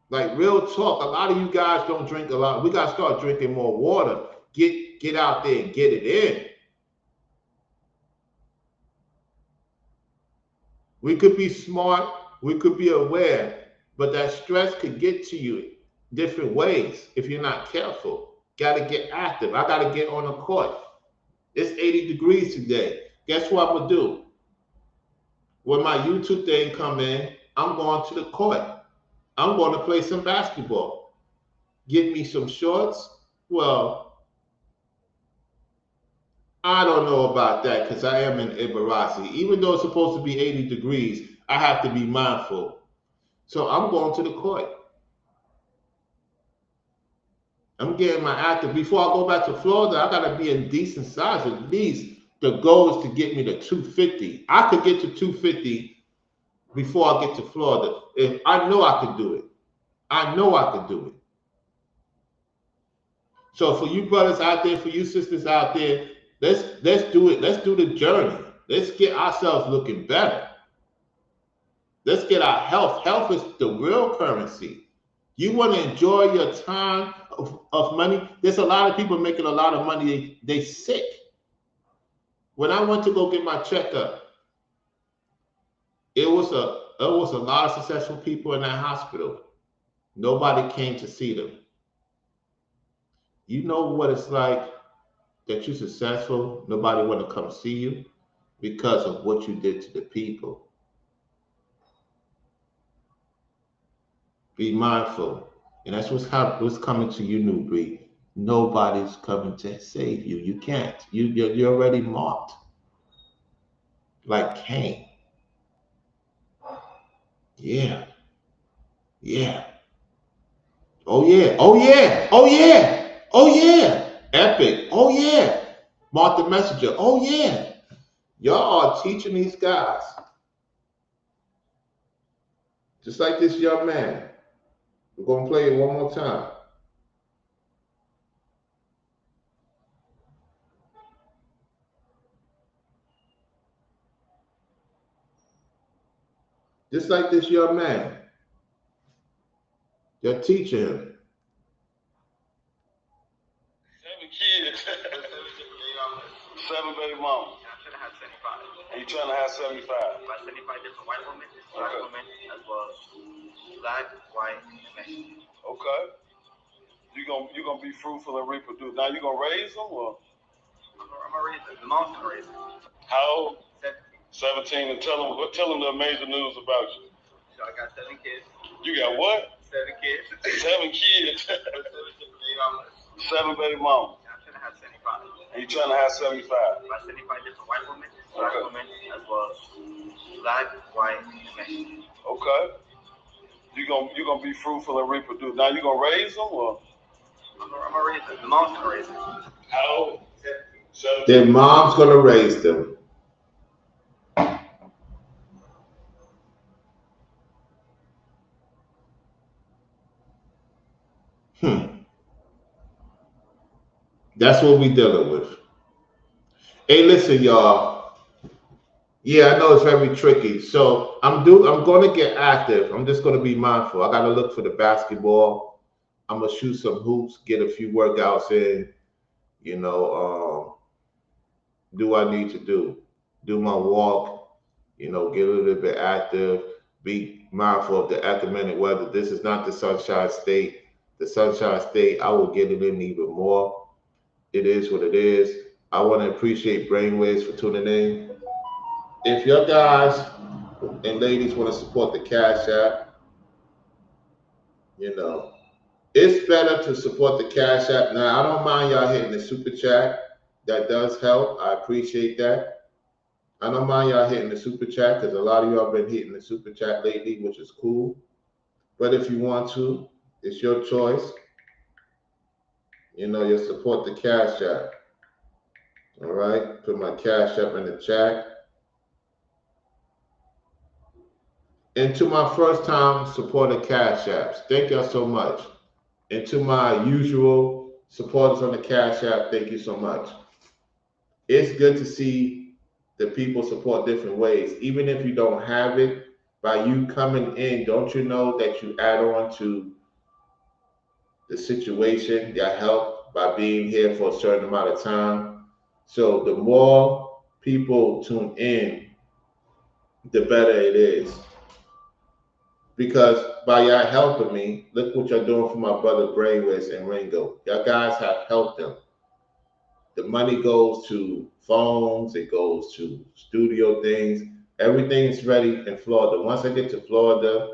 Like, real talk, a lot of you guys don't drink a lot. We got to start drinking more water. Get out there and get it in. We could be smart. We could be aware. But that stress could get to you different ways if you're not careful. Got to get active. I got to get on the court. It's 80 degrees today. Guess what I'm going to do? When my YouTube thing come in, I'm going to the court. I'm going to play some basketball. Get me some shorts. Well, I don't know about that because I am in Ibarasi. Even though it's supposed to be 80 degrees, I have to be mindful. So I'm going to the court. I'm getting my active. Before I go back to Florida, I got to be in decent size. At least the goal is to get me to 250. I could get to 250 before I get to Florida. If I know I could do it. I know I could do it. So for you brothers out there, for you sisters out there, let's do it. Let's do the journey. Let's get ourselves looking better. Let's get our health. Health is the real currency. You want to enjoy your time of money. There's a lot of people making a lot of money. They sick. When I went to go get my checkup, it was a lot of successful people in that hospital. Nobody came to see them. You know what it's like that you're successful, nobody want to come see you because of what you did to the people. Be mindful. And that's what's coming to you, New Breed. Nobody's coming to save you. You can't. You're already marked. Like Cain. Yeah. Yeah. Oh yeah. Oh yeah. Oh yeah. Oh yeah. Epic. Oh yeah. Mark the Messenger. Oh yeah. Y'all are teaching these guys. Just like this young man. We're going to play it one more time. Just like this young man. They're teaching him. 7 kids. 7 baby mamas. I'm trying to have 75. And you trying to have 75? About 75 different white women, black women, as well as black, white, and Mexican. Okay. You gonna be fruitful and reproduce. Now you gonna raise them or? I'm gonna raise them. The mom's gonna raise them. How old? 17. 17. And tell them the amazing news about you. So I got 7 kids. You got what? 7 kids. 7 kids. 7 different baby mamas. 7 baby mamas. I'm trying to have 75. And you trying to have 75. By 75 different white women, black women, as well as black, white, and Mexican. Okay. You're gonna be fruitful and reproduce. Now you gonna raise them or? I'm gonna raise them. The mom's gonna raise them. How old? Their mom's gonna raise them. That's what we dealing with. Hey, listen, y'all. Yeah, I know it's very tricky. So I'm gonna get active. I'm just gonna be mindful. I gotta look for the basketball. I'm gonna shoot some hoops, get a few workouts in. You know, do what I need to do. Do my walk. You know, get a little bit active. Be mindful of the ecumenic weather. This is not the Sunshine State. The Sunshine State, I will get it in even more. It is what it is. I want to appreciate Brainwaves for tuning in. If your guys and ladies want to support the Cash App, you know, it's better to support the Cash App. Now, I don't mind y'all hitting the super chat. That does help. I appreciate that. I don't mind y'all hitting the super chat because a lot of y'all been hitting the super chat lately, which is cool. But if you want to, it's your choice. You know, you support the Cash App. All right, put my Cash App in the chat. And to my first time supporter Cash Apps, thank y'all so much. And to my usual supporters on the Cash App, thank you so much. It's good to see the people support different ways. Even if you don't have it, by you coming in, don't you know that you add on to the situation, your help by being here for a certain amount of time? So the more people tune in, the better it is. Because by y'all helping me, look what y'all doing for my brother Brainwaves and Ringo. Y'all guys have helped them. The money goes to phones, it goes to studio things. Everything's ready in Florida. Once I get to Florida,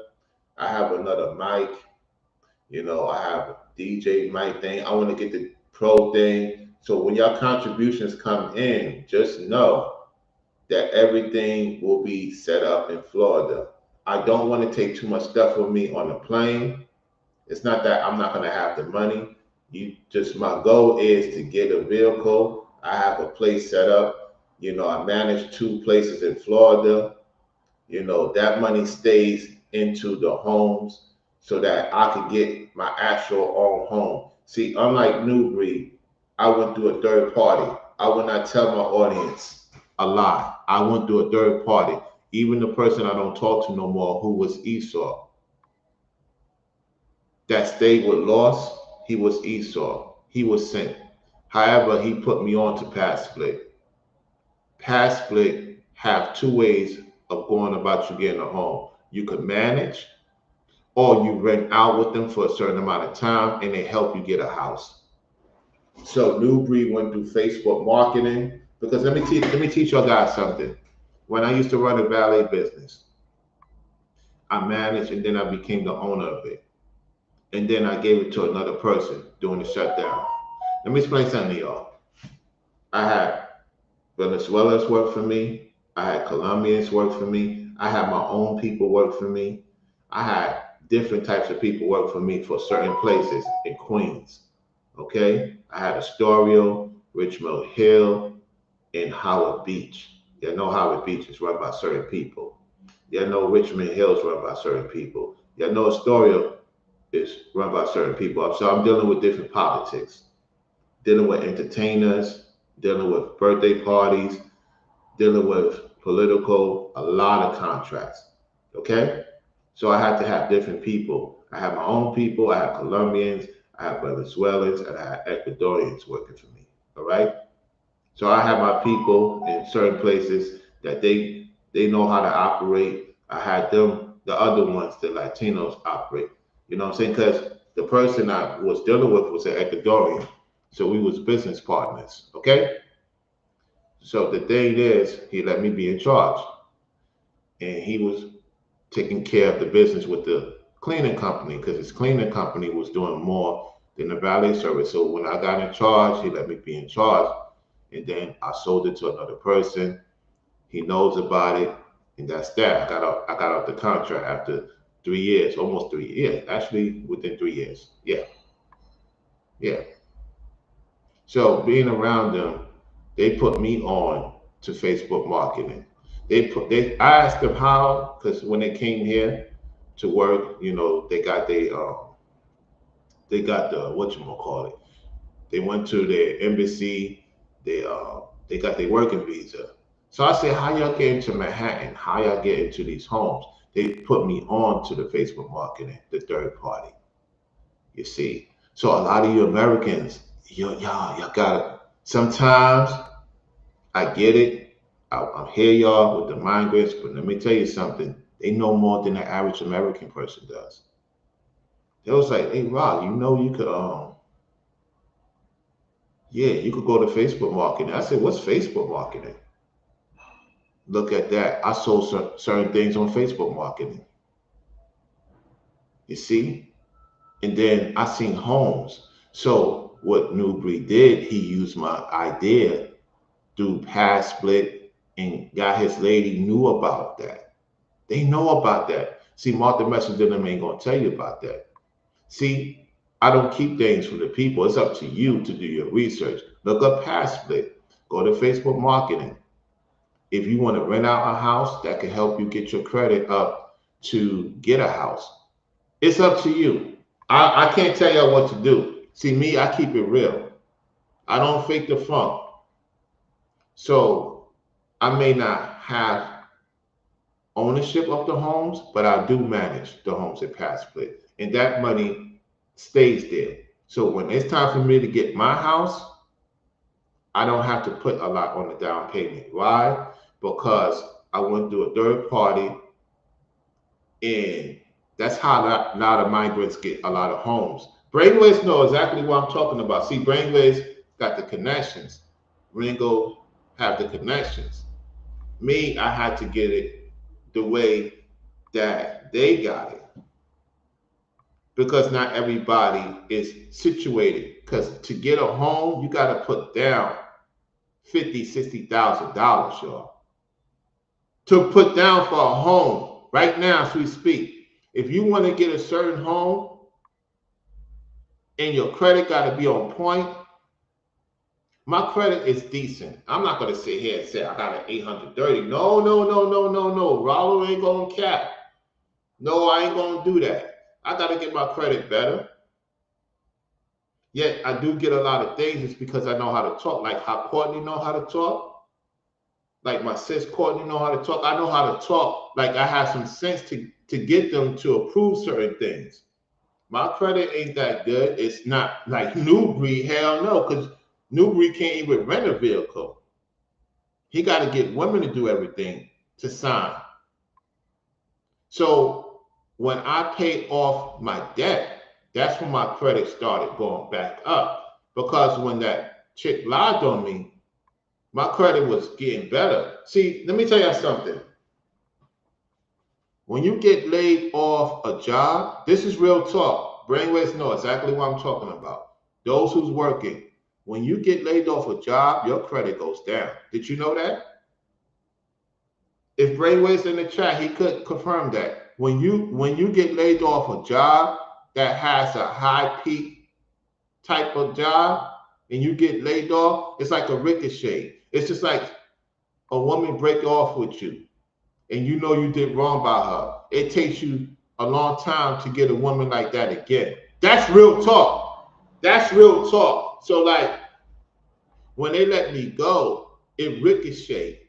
I have another mic. You know, I have a DJ mic thing. I want to get the pro thing. So when y'all contributions come in, just know that everything will be set up in Florida. I don't want to take too much stuff with me on the plane. It's not that I'm not going to have the money. My goal is to get a vehicle. I have a place set up. You know, I manage two places in Florida. You know, that money stays into the homes so that I could get my actual own home. See, unlike New Breed, I went through a third party. I would not tell my audience a lie. I went through a third party. Even the person I don't talk to no more, who was Esau, that stayed with loss, he was Esau. He was sent. However, he put me on to Pass Split. Pass Split have two ways of going about you getting a home. You could manage, or you rent out with them for a certain amount of time and they help you get a house. So New Breed went through Facebook marketing because let me teach y'all guys something. When I used to run a valet business, I managed and then I became the owner of it. And then I gave it to another person during the shutdown. Let me explain something to y'all. I had Venezuelans work for me. I had Colombians work for me. I had my own people work for me. I had different types of people work for me for certain places in Queens. Okay? I had Astoria, Richmond Hill, and Howard Beach. You know Howard Beach is run by certain people. You know Richmond Hill is run by certain people. You know Astoria is run by certain people. So I'm dealing with different politics, dealing with entertainers, dealing with birthday parties, dealing with political, a lot of contracts. Okay? So I had to have different people. I have my own people, I have Colombians, I have Venezuelans, and I have Ecuadorians working for me. All right? So I have my people in certain places that they know how to operate. I had them, the other ones, the Latinos operate. You know what I'm saying? Because the person I was dealing with was an Ecuadorian. So we was business partners. Okay? So the thing is, he let me be in charge. And he was taking care of the business with the cleaning company because his cleaning company was doing more than the valet service. So when I got in charge, he let me be in charge. and then I sold it to another person. He knows about it, and that's that. I got out the contract after 3 years, almost 3 years, actually within 3 years. Yeah, yeah. So being around them, they put me on to Facebook marketing. I asked them how, because when they came here to work, they got the what you call it. They went to the embassy. They got their working visa. So I said, how y'all get into Manhattan? How y'all get into these homes? They put me on to the Facebook marketing, the third party. You see, so a lot of you Americans, y'all got it. Sometimes I get it. I hear y'all with the migrants, but let me tell you something. They know more than the average American person does. They was like, hey, Rob, you could, yeah, you could go to Facebook marketing. I said, what's Facebook marketing? Look at that. I sold certain things on Facebook marketing. You see? And then I seen homes. So what Newbury did, he used my idea through past split and got his lady knew about that. They know about that. See, Martha Messenger them ain't gonna tell you about that. See, I don't keep things from the people. It's up to you to do your research. Look up past split. Go to Facebook marketing. If you want to rent out a house, that can help you get your credit up to get a house. It's up to you. I can't tell y'all what to do. See, me, I keep it real. I don't fake the funk. So I may not have ownership of the homes, but I do manage the homes at Past Split. And that money stays there. So when it's time for me to get my house, I don't have to put a lot on the down payment. Why? Because I went through a third party, and that's how a lot of migrants get a lot of homes. Brainwaves know exactly what I'm talking about. See, Brainwaves got the connections. Ringo have the connections. Me, I had to get it the way that they got it because not everybody is situated. Because to get a home, you got to put down $50,000, $60,000, y'all. To put down for a home right now, as we speak, if you want to get a certain home and your credit got to be on point, my credit is decent. I'm not going to sit here and say I got an 830. No, no, no, no, no, no. Rollo ain't going to cap. No, I ain't going to do that. I got to get my credit better. Yet I do get a lot of things. It's because I know how to talk. Like how Courtney know how to talk. Like my sis Courtney know how to talk. I know how to talk. Like I have some sense to get them to approve certain things. My credit ain't that good. It's not like Newbury. Hell no, because Newbury can't even rent a vehicle. He got to get women to do everything to sign. So when I paid off my debt, that's when my credit started going back up. Because when that chick lied on me, my credit was getting better. See, let me tell you something. When you get laid off a job, this is real talk. Brainwaves know exactly what I'm talking about. Those who's working, when you get laid off a job, your credit goes down. Did you know that? If Brainwaves in the chat, he could confirm that. When you get laid off a job that has a high peak type of job and you get laid off, it's like a ricochet. It's just like a woman break off with you and you know you did wrong by her. It takes you a long time to get a woman like that again. That's real talk. That's real talk. So like when they let me go, it ricocheted.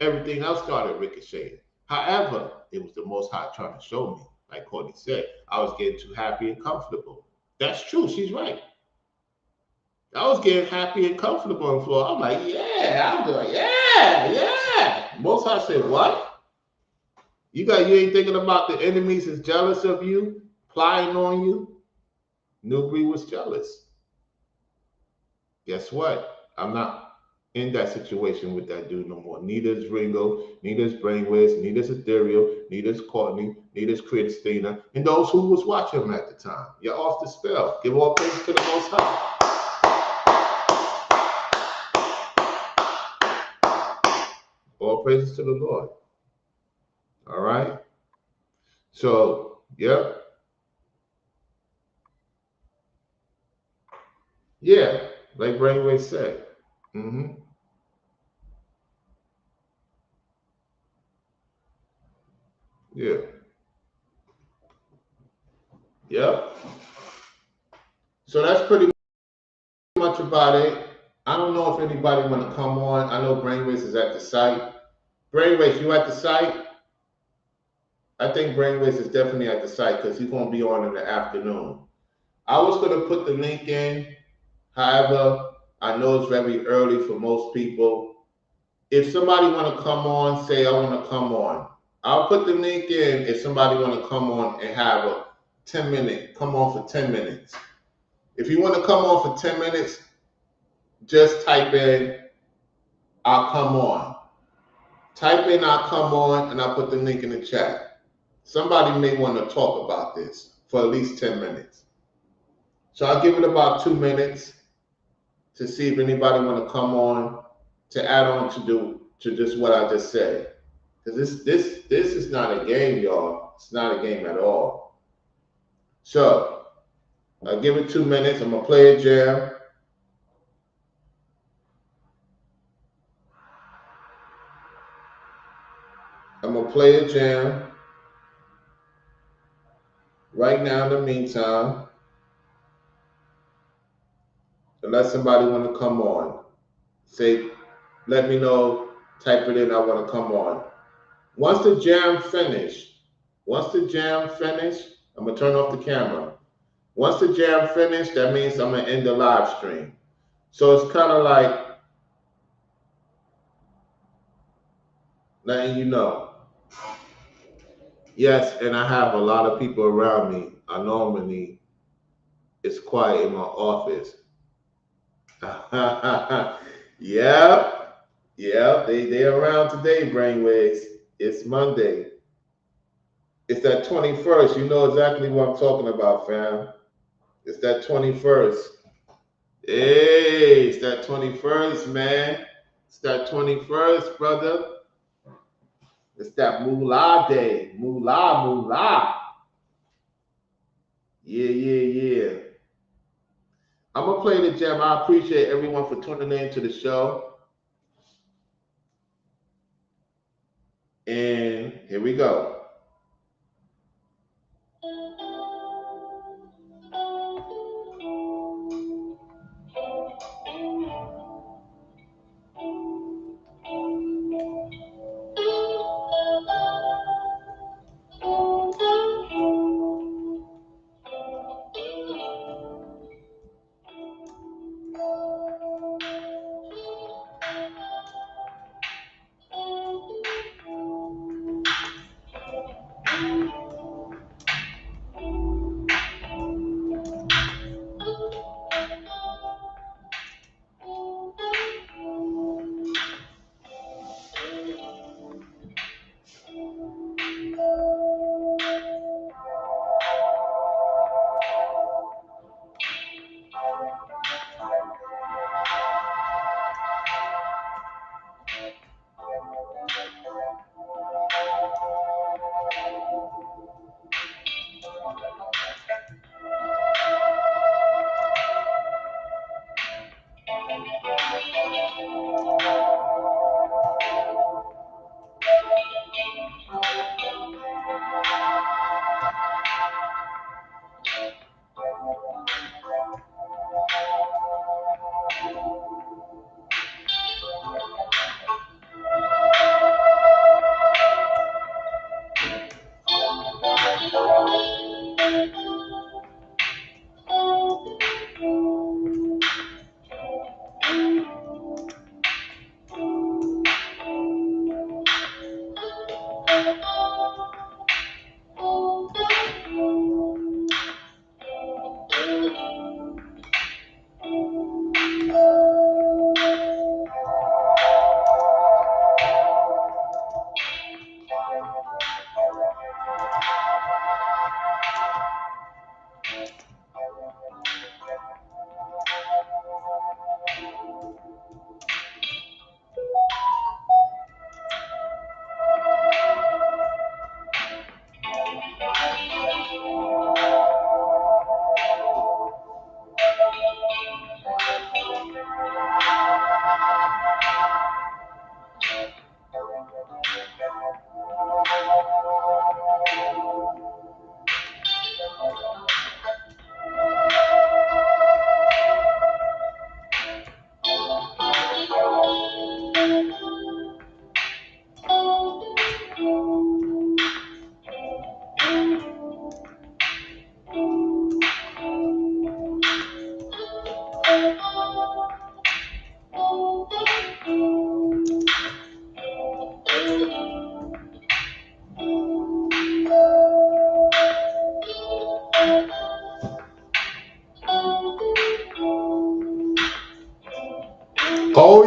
Everything else started ricocheting. However, it was the Most High trying to show me, like Courtney said, I was getting too happy and comfortable. That's true. She's right. I was getting happy and comfortable on the floor. I'm like, yeah. I'm like, yeah, yeah. Most High said, what? You ain't thinking about the enemies is jealous of you, plying on you. Newbury was jealous. Guess what? I'm not in that situation with that dude no more. Neither is Ringo, neither is Brainwaves, neither is Ethereal, neither is Courtney, neither is Christina, and those who was watching him at the time. You're off the spell. Give all praise to the Most High. praises to the Lord. All right. So, yep. Yeah, like Brainwave said. Mm-hmm. Yeah. Yep. So that's pretty much about it. I don't know if anybody want to come on. I know Brainwaves is at the site. Brainwaves, you at the site? I think Brainwaves is definitely at the site because he's going to be on in the afternoon. I was going to put the link in. However, I know it's very early for most people. If somebody want to come on, say I want to come on. I'll put the link in if somebody want to come on and have a 10-minute, come on for 10 minutes. If you want to come on for 10 minutes, just type in, I'll come on. Type in, I'll come on, and I'll put the link in the chat. Somebody may want to talk about this for at least 10 minutes. So I'll give it about 2 minutes to see if anybody want to come on to add on to just what I just said. Because this is not a game, y'all. It's not a game at all. So I'll give it 2 minutes. I'm gonna play a jam. I'm gonna play a jam right now in the meantime. Unless somebody want to come on. Say, let me know, type it in, I want to come on. Once the jam finish, I'm gonna turn off the camera. Once the jam finish, that means I'm gonna end the live stream. So it's kind of like letting you know. Yes, and I have a lot of people around me. I normally it's quiet in my office. Yep, yep, they around today, brainwaves. It's Monday. It's that 21st. You know exactly what I'm talking about, fam. It's that 21st. Hey, it's that 21st, man. It's that 21st, brother. It's that moolah day. Moolah, moolah. Yeah, yeah, yeah. I'm gonna play the jam. I appreciate everyone for tuning in to the show. And here we go.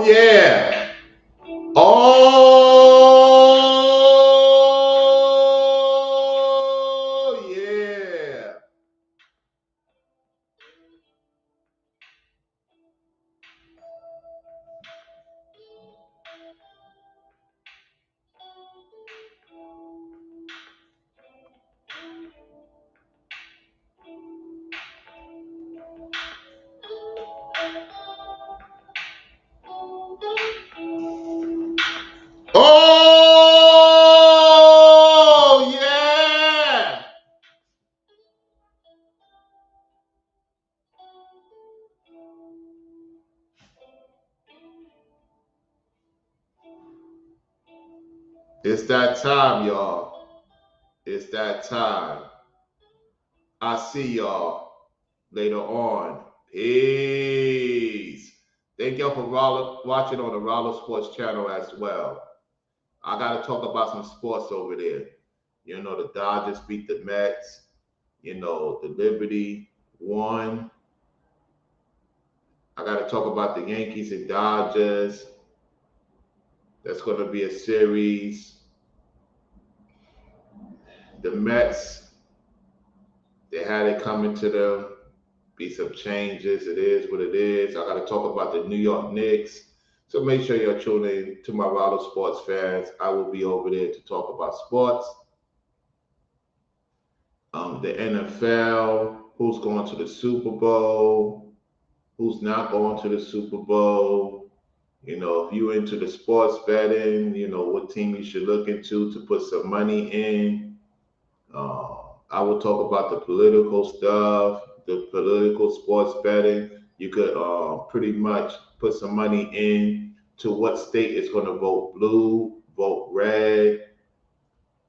yeah. Oh yeah. Oh yeah. It's that time, y'all. It's that time. I see y'all later on. Peace. Thank y'all for watching on the Roller Sports channel as well. I got to talk about some sports over there. You know, the Dodgers beat the Mets. You know, the Liberty won. I got to talk about the Yankees and Dodgers. That's going to be a series. The Mets, they had it coming to them. Be some changes. It is what it is. I got to talk about the New York Knicks. So make sure you're tuning in to my Rollo Sports fans. I will be over there to talk about sports. The NFL, who's going to the Super Bowl, who's not going to the Super Bowl. You know, if you're into the sports betting, you know, what team you should look into to put some money in. I will talk about the political stuff, the political sports betting. You could pretty much put some money in to what state is going to vote blue, vote red.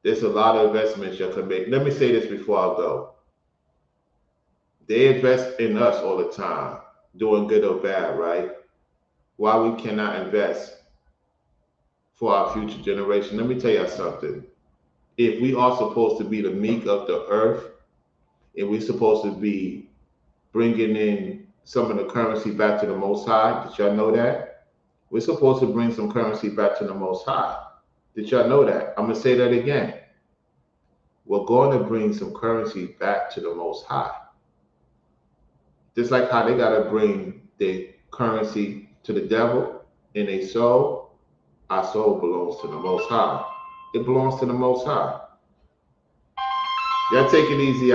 There's a lot of investments you can make. Let me say this before I go. They invest in us all the time, doing good or bad, right? Why we cannot invest for our future generation? Let me tell you something. If we are supposed to be the meek of the earth, and we're supposed to be bringing in some of the currency back to the Most High, did y'all know that? We're supposed to bring some currency back to the Most High. Did y'all know that? I'm going to say that again. We're going to bring some currency back to the Most High. Just like how they got to bring their currency to the devil in their soul, our soul belongs to the Most High. It belongs to the Most High. Y'all take it easy.